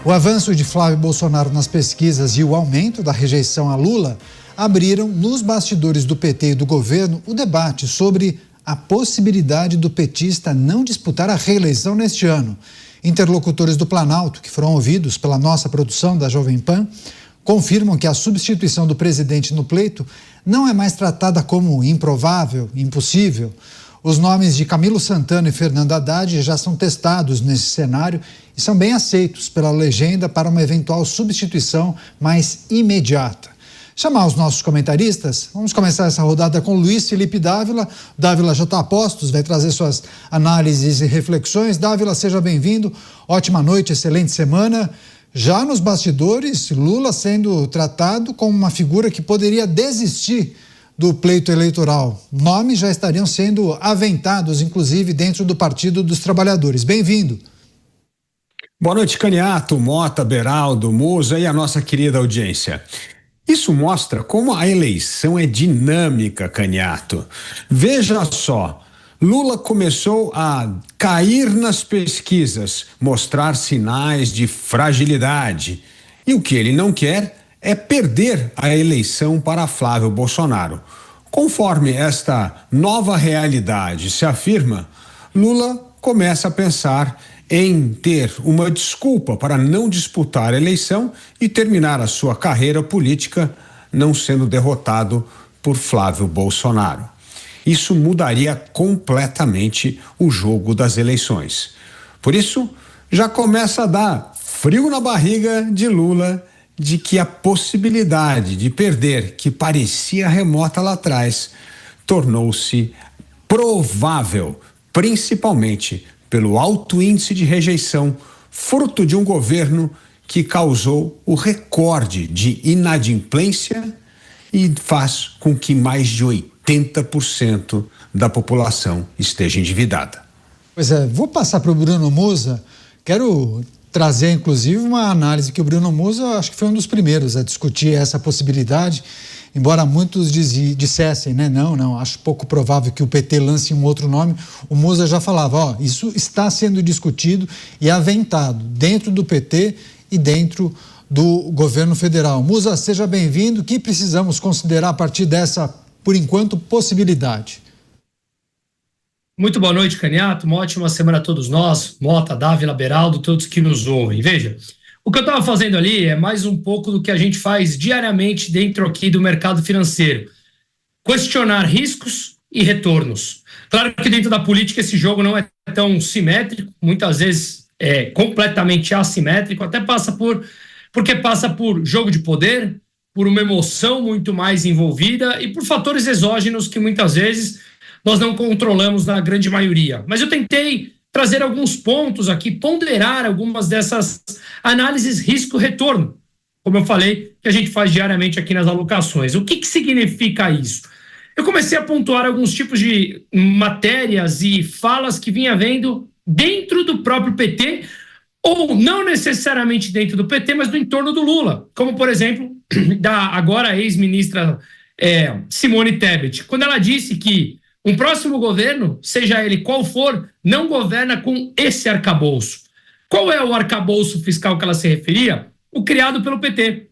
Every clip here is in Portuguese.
O avanço de Flávio Bolsonaro nas pesquisas e o aumento da rejeição a Lula abriram, nos bastidores do PT e do governo, o debate sobre a possibilidade do petista não disputar a reeleição neste ano. Interlocutores do Planalto, que foram ouvidos pela nossa produção da Jovem Pan, confirmam que a substituição do presidente no pleito não é mais tratada como improvável, impossível. Os nomes de Camilo Santana e Fernando Haddad já são testados nesse cenário e são bem aceitos pela legenda para uma eventual substituição mais imediata. Chamar os nossos comentaristas, vamos começar essa rodada com Luiz Felipe Dávila. Dávila já está a postos, vai trazer suas análises e reflexões. Dávila, seja bem-vindo, ótima noite, excelente semana. Já nos bastidores, Lula sendo tratado como uma figura que poderia desistir do pleito eleitoral. Nomes já estariam sendo aventados, inclusive, dentro do Partido dos Trabalhadores. Bem-vindo. Boa noite, Caniato, Mota, Beraldo, Musa e a nossa querida audiência. Isso mostra como a eleição é dinâmica, Caniato. Veja só, Lula começou a cair nas pesquisas, mostrar sinais de fragilidade. E o que ele não quer é perder a eleição para Flávio Bolsonaro. Conforme esta nova realidade se afirma, Lula começa a pensar em ter uma desculpa para não disputar a eleição e terminar a sua carreira política não sendo derrotado por Flávio Bolsonaro. Isso mudaria completamente o jogo das eleições. Por isso, já começa a dar frio na barriga de Lula de que a possibilidade de perder, que parecia remota lá atrás, tornou-se provável, principalmente pelo alto índice de rejeição, fruto de um governo que causou o recorde de inadimplência e faz com que mais de 80% da população esteja endividada. Pois é, vou passar para o Bruno Musa. Quero trazer, inclusive, uma análise que o Bruno Musa, acho que foi um dos primeiros a discutir essa possibilidade, embora muitos dissessem, né, não, acho pouco provável que o PT lance um outro nome. O Musa já falava, isso está sendo discutido e aventado dentro do PT e dentro do governo federal. Musa, seja bem-vindo. O que precisamos considerar a partir dessa, por enquanto, possibilidade? Muito boa noite, Caniato. Uma ótima semana a todos nós, Mota, Dávila, Beraldo, todos que nos ouvem. Veja, o que eu estava fazendo ali é mais um pouco do que a gente faz diariamente dentro aqui do mercado financeiro. Questionar riscos e retornos. Claro que dentro da política esse jogo não é tão simétrico, muitas vezes é completamente assimétrico, até porque passa por jogo de poder, por uma emoção muito mais envolvida e por fatores exógenos que muitas vezes nós não controlamos na grande maioria. Mas eu tentei trazer alguns pontos aqui, ponderar algumas dessas análises risco-retorno, como eu falei, que a gente faz diariamente aqui nas alocações. O que significa isso? Eu comecei a pontuar alguns tipos de matérias e falas que vinha vendo dentro do próprio PT, ou não necessariamente dentro do PT, mas do entorno do Lula, como, por exemplo, da agora ex-ministra Simone Tebet, quando ela disse que um próximo governo, seja ele qual for, não governa com esse arcabouço. Qual é o arcabouço fiscal que ela se referia? O criado pelo PT,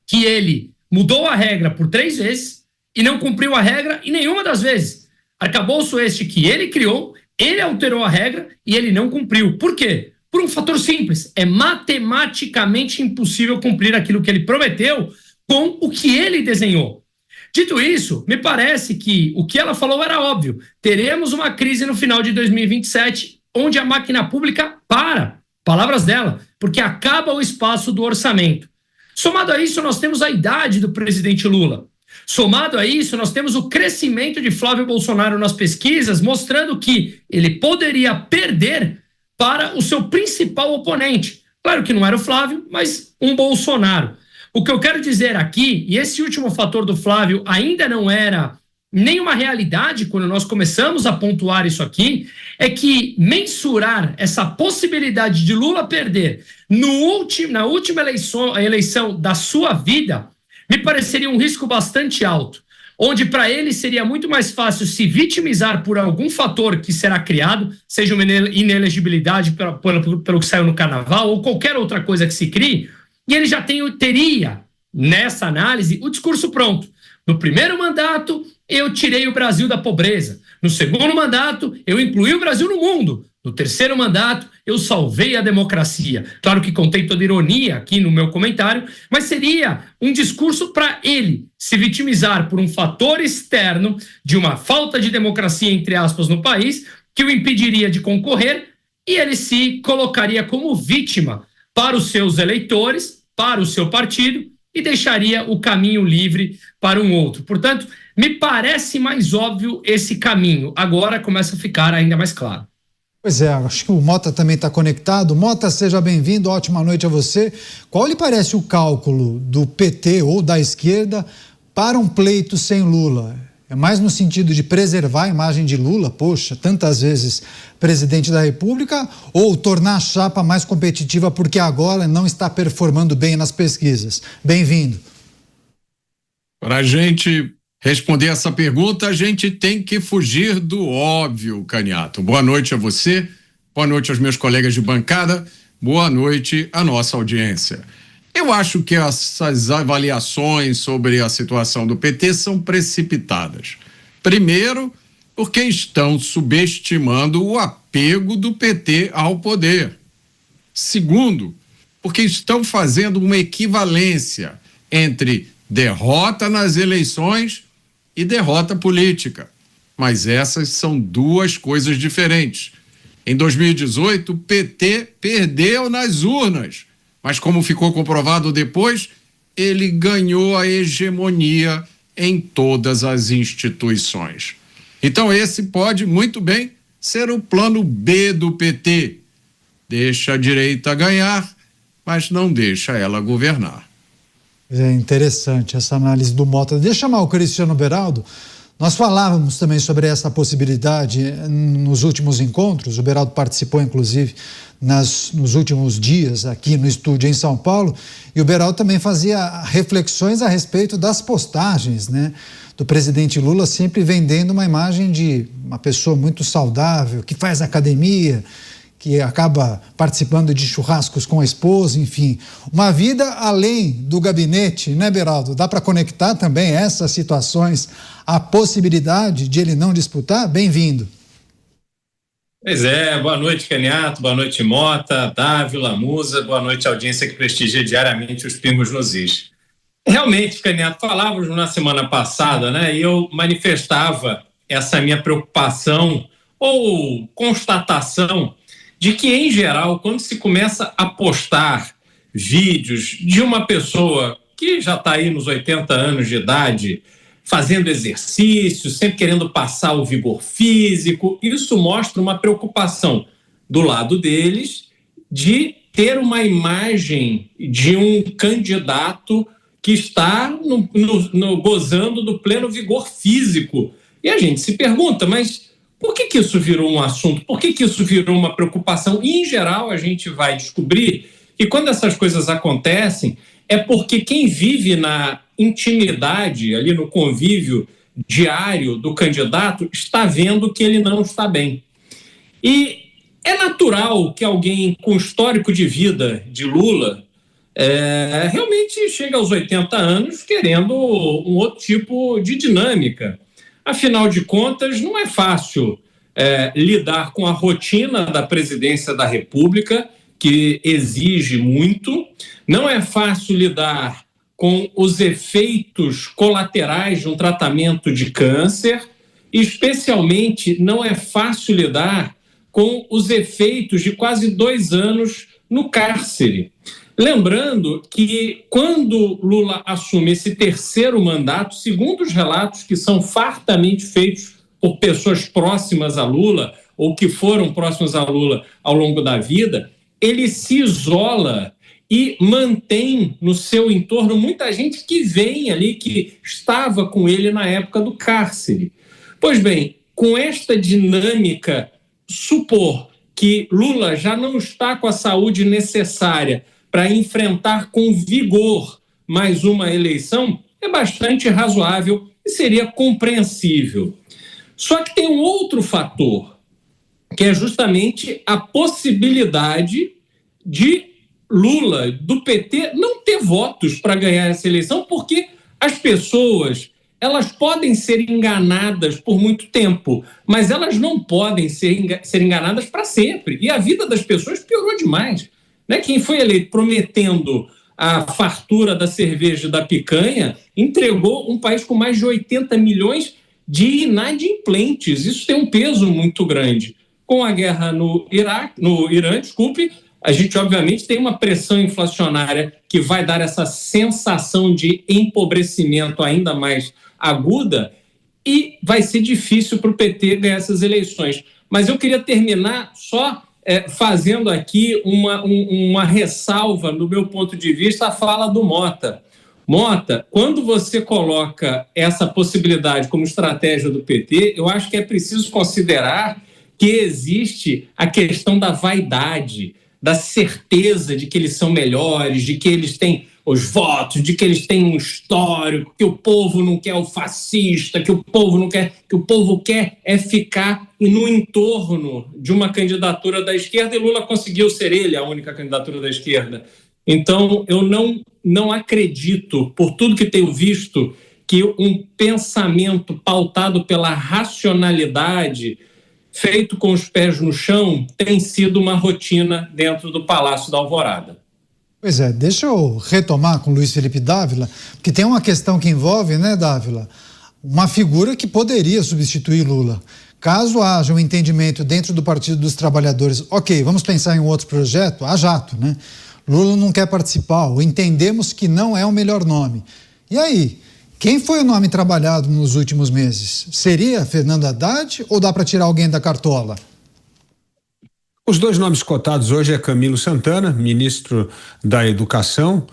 que ele mudou a regra por 3 vezes e não cumpriu a regra em nenhuma das vezes. Arcabouço este que ele criou, ele alterou a regra e ele não cumpriu. Por quê? Por um fator simples, é matematicamente impossível cumprir aquilo que ele prometeu com o que ele desenhou. Dito isso, me parece que o que ela falou era óbvio. Teremos uma crise no final de 2027, onde a máquina pública para, palavras dela, porque acaba o espaço do orçamento. Somado a isso, nós temos a idade do presidente Lula. Somado a isso, nós temos o crescimento de Flávio Bolsonaro nas pesquisas, mostrando que ele poderia perder para o seu principal oponente. Claro que não era o Flávio, mas um Bolsonaro. O que eu quero dizer aqui, e esse último fator do Flávio ainda não era nenhuma realidade quando nós começamos a pontuar isso aqui, é que mensurar essa possibilidade de Lula perder na última eleição da sua vida me pareceria um risco bastante alto. onde para ele seria muito mais fácil se vitimizar por algum fator que será criado, seja uma inelegibilidade pelo que saiu no carnaval ou qualquer outra coisa que se crie, e ele já teria, nessa análise, o discurso pronto. No primeiro mandato, eu tirei o Brasil da pobreza. No segundo mandato, eu incluí o Brasil no mundo. No terceiro mandato, eu salvei a democracia. Claro que contei toda ironia aqui no meu comentário, mas seria um discurso para ele se vitimizar por um fator externo de uma falta de democracia, entre aspas, no país, que o impediria de concorrer, e ele se colocaria como vítima para os seus eleitores, para o seu partido, e deixaria o caminho livre para um outro. Portanto, me parece mais óbvio esse caminho. Agora começa a ficar ainda mais claro. Pois é, acho que o Mota também está conectado. Mota, seja bem-vindo, ótima noite a você. Qual lhe parece o cálculo do PT ou da esquerda para um pleito sem Lula? É mais no sentido de preservar a imagem de Lula, poxa, tantas vezes presidente da República, ou tornar a chapa mais competitiva porque agora não está performando bem nas pesquisas? Bem-vindo. Para a gente responder essa pergunta, a gente tem que fugir do óbvio, Caniato. Boa noite a você, boa noite aos meus colegas de bancada, boa noite à nossa audiência. Eu acho que essas avaliações sobre a situação do PT são precipitadas. Primeiro, porque estão subestimando o apego do PT ao poder. Segundo, porque estão fazendo uma equivalência entre derrota nas eleições e derrota política. Mas essas são duas coisas diferentes. Em 2018, o PT perdeu nas urnas, mas como ficou comprovado depois, ele ganhou a hegemonia em todas as instituições. Então esse pode muito bem ser o plano B do PT. Deixa a direita ganhar, mas não deixa ela governar. É interessante essa análise do Mota. Deixa eu chamar o Cristiano Beraldo. Nós falávamos também sobre essa possibilidade nos últimos encontros. O Beraldo participou, inclusive, nos últimos dias aqui no estúdio em São Paulo. E o Beraldo também fazia reflexões a respeito das postagens, né, do presidente Lula, sempre vendendo uma imagem de uma pessoa muito saudável, que faz academia, que acaba participando de churrascos com a esposa, enfim. Uma vida além do gabinete, né, Beraldo? Dá para conectar também essas situações à possibilidade de ele não disputar? Bem-vindo. Pois é, boa noite, Caniato, boa noite, Mota, Dávila, Musa, boa noite, audiência que prestigia diariamente os Pingos nos Is. Realmente, Caniato, falávamos na semana passada, né, e eu manifestava essa minha preocupação ou constatação de que, em geral, quando se começa a postar vídeos de uma pessoa que já está aí nos 80 anos de idade, fazendo exercício, sempre querendo passar o vigor físico, isso mostra uma preocupação do lado deles de ter uma imagem de um candidato que está gozando do pleno vigor físico. E a gente se pergunta, mas por que isso virou um assunto? Por que isso virou uma preocupação? E, em geral, a gente vai descobrir que quando essas coisas acontecem é porque quem vive na intimidade, ali no convívio diário do candidato, está vendo que ele não está bem. E é natural que alguém com histórico de vida de Lula realmente chegue aos 80 anos querendo um outro tipo de dinâmica. Afinal de contas, não é fácil lidar com a rotina da presidência da República, que exige muito. Não é fácil lidar com os efeitos colaterais de um tratamento de câncer. Especialmente, não é fácil lidar com os efeitos de quase 2 anos no cárcere. Lembrando que quando Lula assume esse terceiro mandato, segundo os relatos que são fartamente feitos por pessoas próximas a Lula ou que foram próximas a Lula ao longo da vida, ele se isola e mantém no seu entorno muita gente que vem ali, que estava com ele na época do cárcere. Pois bem, com esta dinâmica, supor que Lula já não está com a saúde necessária para enfrentar com vigor mais uma eleição, é bastante razoável e seria compreensível. Só que tem um outro fator, que é justamente a possibilidade de Lula, do PT, não ter votos para ganhar essa eleição, porque as pessoas, elas podem ser enganadas por muito tempo, mas elas não podem ser enganadas para sempre. E a vida das pessoas piorou demais. Né? Quem foi eleito prometendo a fartura da cerveja e da picanha entregou um país com mais de 80 milhões de inadimplentes. Isso tem um peso muito grande. Com a guerra no Irã, a gente obviamente tem uma pressão inflacionária que vai dar essa sensação de empobrecimento ainda mais aguda e vai ser difícil para o PT ganhar essas eleições. Mas eu queria terminar só fazendo aqui uma ressalva, do meu ponto de vista, à fala do Mota. Mota, quando você coloca essa possibilidade como estratégia do PT, eu acho que é preciso considerar que existe a questão da vaidade, da certeza de que eles são melhores, de que eles têm os votos, de que eles têm um histórico, que o povo não quer o fascista, que o povo não quer, que o povo quer é ficar no entorno de uma candidatura da esquerda, e Lula conseguiu ser ele a única candidatura da esquerda. Então, eu não acredito, por tudo que tenho visto, que um pensamento pautado pela racionalidade, feito com os pés no chão, tem sido uma rotina dentro do Palácio da Alvorada. Pois é, deixa eu retomar com o Luiz Felipe Dávila, porque tem uma questão que envolve, né, Dávila, uma figura que poderia substituir Lula. Caso haja um entendimento dentro do Partido dos Trabalhadores, ok, vamos pensar em um outro projeto, a jato, né? Lula não quer participar, ou entendemos que não é o melhor nome. E aí, quem foi o nome trabalhado nos últimos meses? Seria Fernando Haddad ou dá para tirar alguém da cartola? Os dois nomes cotados hoje é Camilo Santana, ministro da Educação,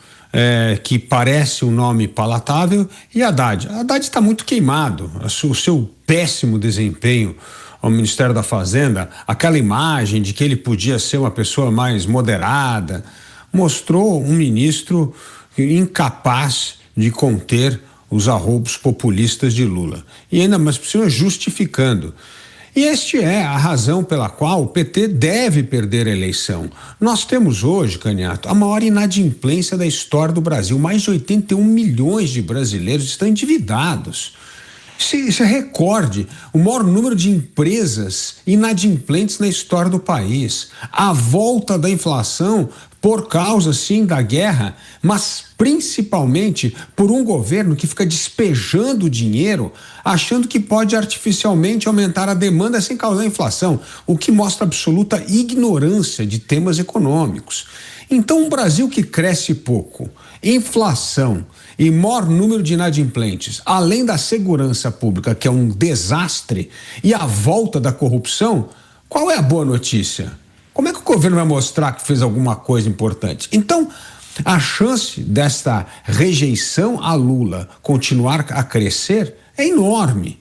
que parece um nome palatável, e Haddad. Haddad está muito queimado. O seu péssimo desempenho ao Ministério da Fazenda, aquela imagem de que ele podia ser uma pessoa mais moderada, mostrou um ministro incapaz de conter os arroubos populistas de Lula. E ainda mais por cima justificando. E este é a razão pela qual o PT deve perder a eleição. Nós temos hoje, Caniato, a maior inadimplência da história do Brasil. Mais de 81 milhões de brasileiros estão endividados. Isso é recorde, o maior número de empresas inadimplentes na história do país. A volta da inflação por causa, sim, da guerra, mas principalmente por um governo que fica despejando dinheiro, achando que pode artificialmente aumentar a demanda sem causar inflação, o que mostra absoluta ignorância de temas econômicos. Então, um Brasil que cresce pouco, inflação e maior número de inadimplentes, além da segurança pública, que é um desastre, e a volta da corrupção, qual é a boa notícia? Como é que o governo vai mostrar que fez alguma coisa importante? Então, a chance desta rejeição a Lula continuar a crescer é enorme.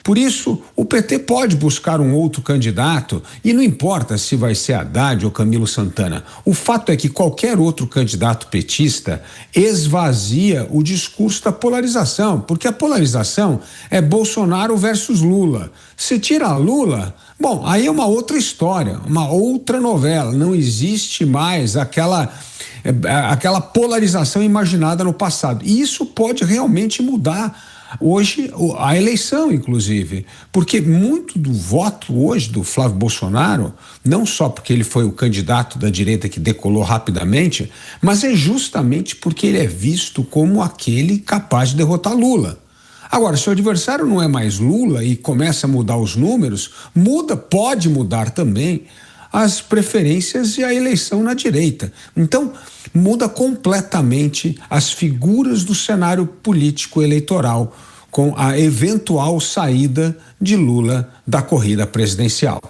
Por isso, o PT pode buscar um outro candidato e não importa se vai ser Haddad ou Camilo Santana. O fato é que qualquer outro candidato petista esvazia o discurso da polarização, porque a polarização é Bolsonaro versus Lula. Se tira Lula, bom, aí é uma outra história, uma outra novela. Não existe mais aquela polarização imaginada no passado. E isso pode realmente mudar hoje a eleição, inclusive, porque muito do voto hoje do Flávio Bolsonaro, não só porque ele foi o candidato da direita que decolou rapidamente, mas é justamente porque ele é visto como aquele capaz de derrotar Lula. Agora, se o adversário não é mais Lula e começa a mudar os números, pode mudar também as preferências e a eleição na direita. Então, muda completamente as figuras do cenário político eleitoral com a eventual saída de Lula da corrida presidencial.